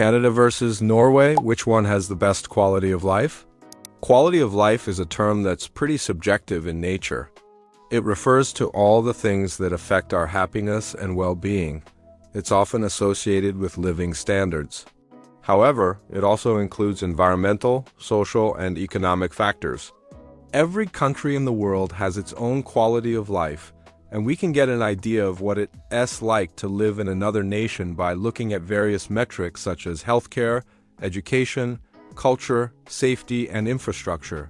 Canada versus Norway, which one has the best quality of life? Quality of life is a term that's pretty subjective in nature. It refers to all the things that affect our happiness and well-being. It's often associated with living standards. However, it also includes environmental, social, and economic factors. Every country in the world has its own quality of life, and we can get an idea of what it's like to live in another nation by looking at various metrics such as healthcare, education, culture, safety, and infrastructure.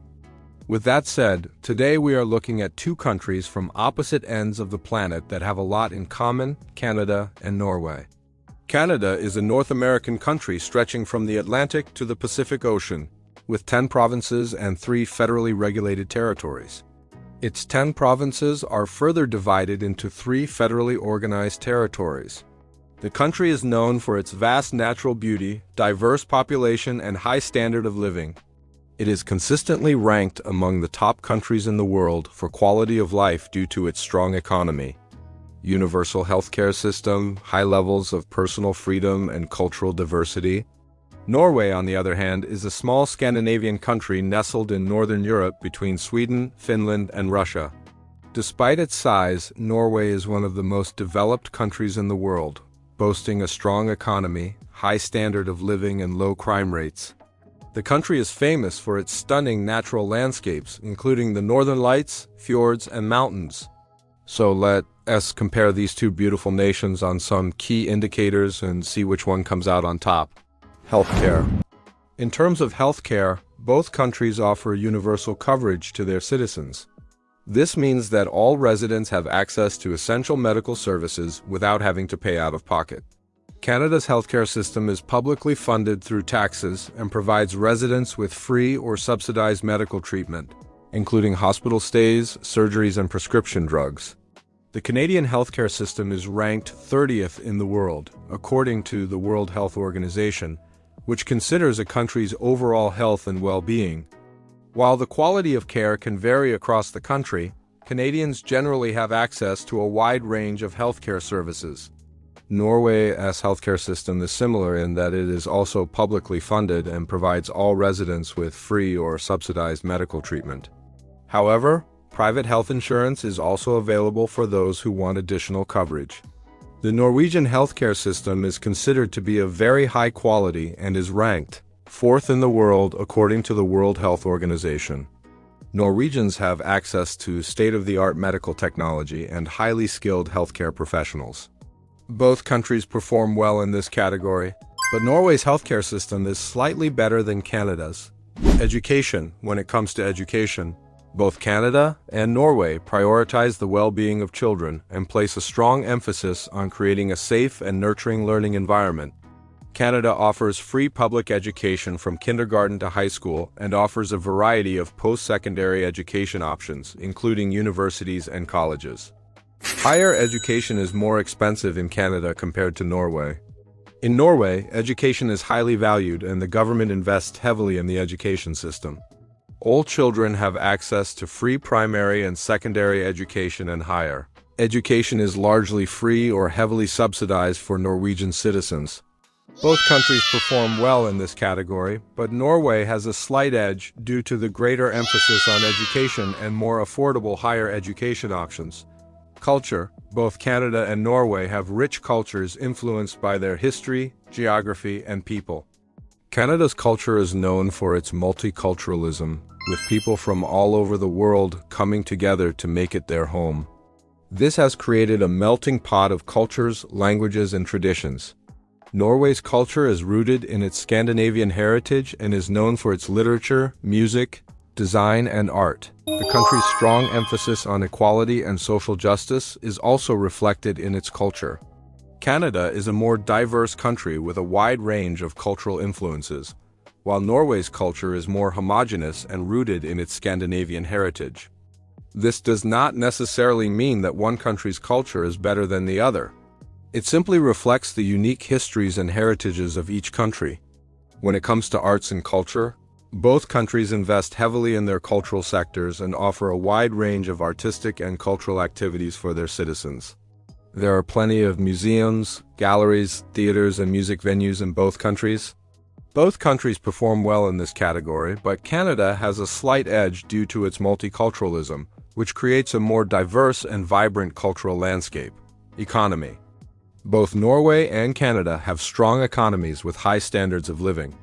With that said, today we are looking at two countries from opposite ends of the planet that have a lot in common: Canada and Norway. Canada is a North American country stretching from the Atlantic to the Pacific Ocean, with 10 provinces and 3 federally regulated territories. Its 10 provinces are further divided into 3 federally organized territories. The country is known for its vast natural beauty, diverse population, and high standard of living. It is consistently ranked among the top countries in the world for quality of life due to its strong economy, universal healthcare system, high levels of personal freedom, and cultural diversity. Norway, on the other hand, is a small Scandinavian country nestled in northern Europe between Sweden, Finland, and Russia. Despite its size, Norway is one of the most developed countries in the world, boasting a strong economy, high standard of living, and low crime rates. The country is famous for its stunning natural landscapes, including the northern lights, fjords, and mountains. So let us compare these two beautiful nations on some key indicators and see which one comes out on top. Healthcare. In terms of healthcare, both countries offer universal coverage to their citizens. This means that all residents have access to essential medical services without having to pay out of pocket. Canada's healthcare system is publicly funded through taxes and provides residents with free or subsidized medical treatment, including hospital stays, surgeries, and prescription drugs. The Canadian healthcare system is ranked 30th in the world, according to the World Health Organization, which considers a country's overall health and well-being. While the quality of care can vary across the country, Canadians generally have access to a wide range of healthcare services. Norway's healthcare system is similar in that it is also publicly funded and provides all residents with free or subsidized medical treatment. However, private health insurance is also available for those who want additional coverage. The Norwegian healthcare system is considered to be of very high quality and is ranked 4th in the world according to the World Health Organization. Norwegians have access to state-of-the-art medical technology and highly skilled healthcare professionals. Both countries perform well in this category, but Norway's healthcare system is slightly better than Canada's. Education. When it comes to education, both Canada and Norway prioritize the well-being of children and place a strong emphasis on creating a safe and nurturing learning environment. Canada offers free public education from kindergarten to high school and offers a variety of post-secondary education options, including universities and colleges. Higher education is more expensive in Canada compared to Norway. In Norway, education is highly valued and the government invests heavily in the education system. All children have access to free primary and secondary education and higher. Education is largely free or heavily subsidized for Norwegian citizens. Both countries perform well in this category, but Norway has a slight edge due to the greater emphasis on education and more affordable higher education options. Culture. Both Canada and Norway have rich cultures influenced by their history, geography, and people. Canada's culture is known for its multiculturalism, with people from all over the world coming together to make it their home. This has created a melting pot of cultures, languages, and traditions. Norway's culture is rooted in its Scandinavian heritage and is known for its literature, music, design, and art. The country's strong emphasis on equality and social justice is also reflected in its culture. Canada is a more diverse country with a wide range of cultural influences, while Norway's culture is more homogeneous and rooted in its Scandinavian heritage. This does not necessarily mean that one country's culture is better than the other. It simply reflects the unique histories and heritages of each country. When it comes to arts and culture, both countries invest heavily in their cultural sectors and offer a wide range of artistic and cultural activities for their citizens. There are plenty of museums, galleries, theaters, and music venues in both countries. Both countries perform well in this category, but Canada has a slight edge due to its multiculturalism, which creates a more diverse and vibrant cultural landscape. Economy. Both Norway and Canada have strong economies with high standards of living.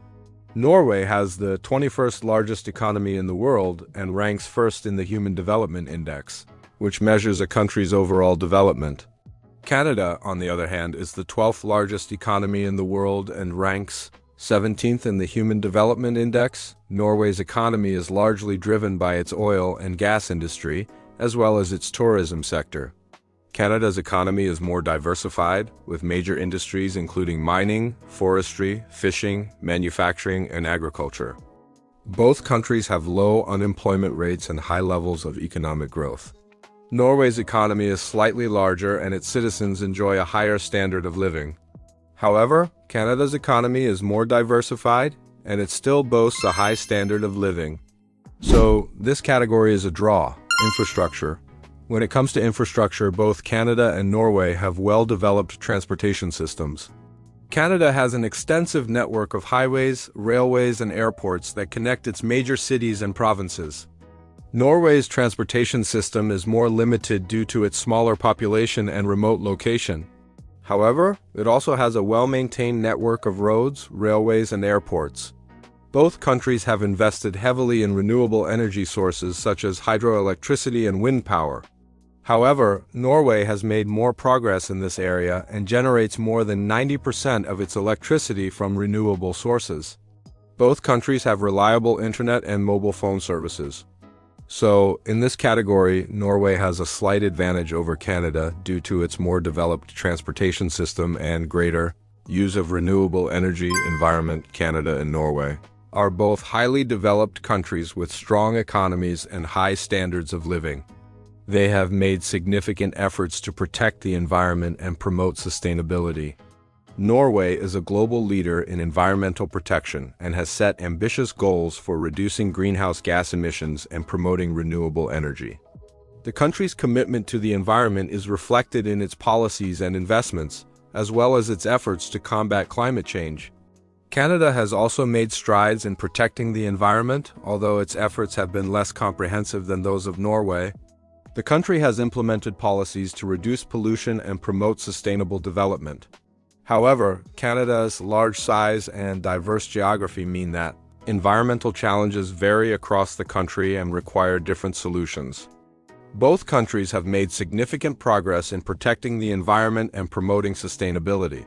Norway has the 21st largest economy in the world and ranks first in the Human Development Index, which measures a country's overall development. Canada, on the other hand, is the 12th largest economy in the world and ranks 17th in the Human Development Index. Norway's economy is largely driven by its oil and gas industry, as well as its tourism sector. Canada's economy is more diversified, with major industries including mining, forestry, fishing, manufacturing, and agriculture. Both countries have low unemployment rates and high levels of economic growth. Norway's economy is slightly larger and its citizens enjoy a higher standard of living. However, Canada's economy is more diversified and it still boasts a high standard of living. So, this category is a draw. Infrastructure. When it comes to infrastructure, both Canada and Norway have well-developed transportation systems. Canada has an extensive network of highways, railways, and airports that connect its major cities and provinces. Norway's transportation system is more limited due to its smaller population and remote location. However, it also has a well-maintained network of roads, railways, and airports. Both countries have invested heavily in renewable energy sources such as hydroelectricity and wind power. However, Norway has made more progress in this area and generates more than 90% of its electricity from renewable sources. Both countries have reliable internet and mobile phone services. So, in this category, Norway has a slight advantage over Canada due to its more developed transportation system and greater use of renewable energy environment. Canada and Norway are both highly developed countries with strong economies and high standards of living. They have made significant efforts to protect the environment and promote sustainability. Norway is a global leader in environmental protection and has set ambitious goals for reducing greenhouse gas emissions and promoting renewable energy. The country's commitment to the environment is reflected in its policies and investments, as well as its efforts to combat climate change. Canada has also made strides in protecting the environment, although its efforts have been less comprehensive than those of Norway. The country has implemented policies to reduce pollution and promote sustainable development. However, Canada's large size and diverse geography mean that environmental challenges vary across the country and require different solutions. Both countries have made significant progress in protecting the environment and promoting sustainability.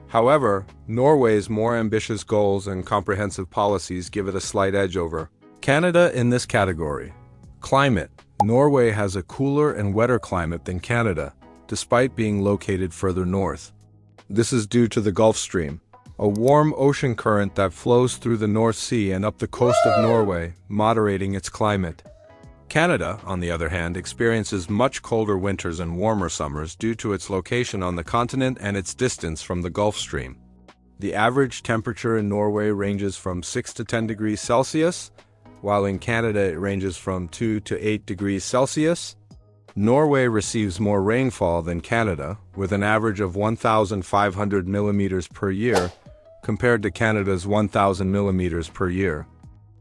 However, Norway's more ambitious goals and comprehensive policies give it a slight edge over Canada in this category. Climate. Norway has a cooler and wetter climate than Canada, despite being located further north. This is due to the Gulf Stream, a warm ocean current that flows through the North Sea and up the coast of Norway, moderating its climate. Canada, on the other hand, experiences much colder winters and warmer summers due to its location on the continent and its distance from the Gulf Stream. The average temperature in Norway ranges from 6 to 10 degrees Celsius, while in Canada it ranges from 2 to 8 degrees Celsius. Norway receives more rainfall than Canada, with an average of 1,500 millimeters per year, compared to Canada's 1,000 millimeters per year.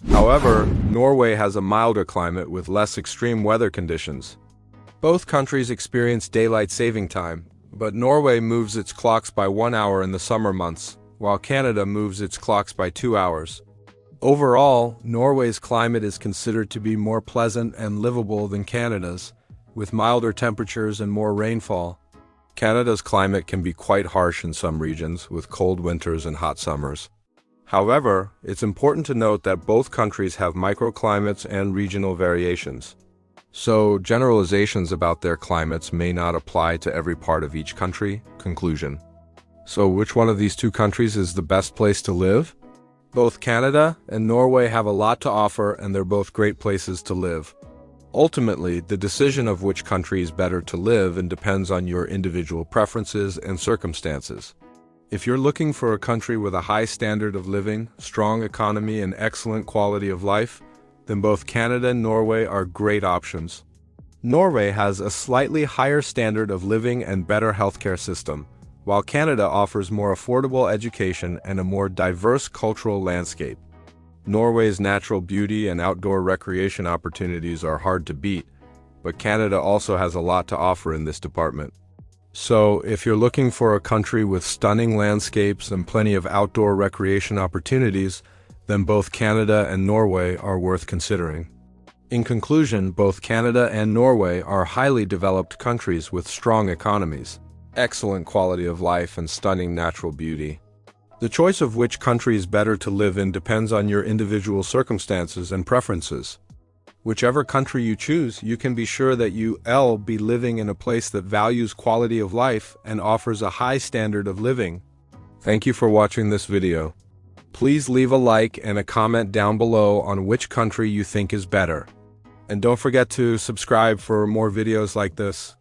However, Norway has a milder climate with less extreme weather conditions. Both countries experience daylight saving time, but Norway moves its clocks by 1 hour in the summer months, while Canada moves its clocks by 2 hours. Overall, Norway's climate is considered to be more pleasant and livable than Canada's, with milder temperatures and more rainfall. Canada's climate can be quite harsh in some regions, with cold winters and hot summers. However, it's important to note that both countries have microclimates and regional variations. So, generalizations about their climates may not apply to every part of each country. Conclusion. So, which one of these two countries is the best place to live? Both Canada and Norway have a lot to offer, and they're both great places to live. Ultimately, the decision of which country is better to live in depends on your individual preferences and circumstances. If you're looking for a country with a high standard of living, strong economy, and excellent quality of life, then both Canada and Norway are great options. Norway has a slightly higher standard of living and better healthcare system, while Canada offers more affordable education and a more diverse cultural landscape. Norway's natural beauty and outdoor recreation opportunities are hard to beat, but Canada also has a lot to offer in this department. So, if you're looking for a country with stunning landscapes and plenty of outdoor recreation opportunities, then both Canada and Norway are worth considering. In conclusion, both Canada and Norway are highly developed countries with strong economies, excellent quality of life, and stunning natural beauty. The choice of which country is better to live in depends on your individual circumstances and preferences. Whichever country you choose, you can be sure that you'll be living in a place that values quality of life and offers a high standard of living. Thank you for watching this video. Please leave a like and a comment down below on which country you think is better. And don't forget to subscribe for more videos like this.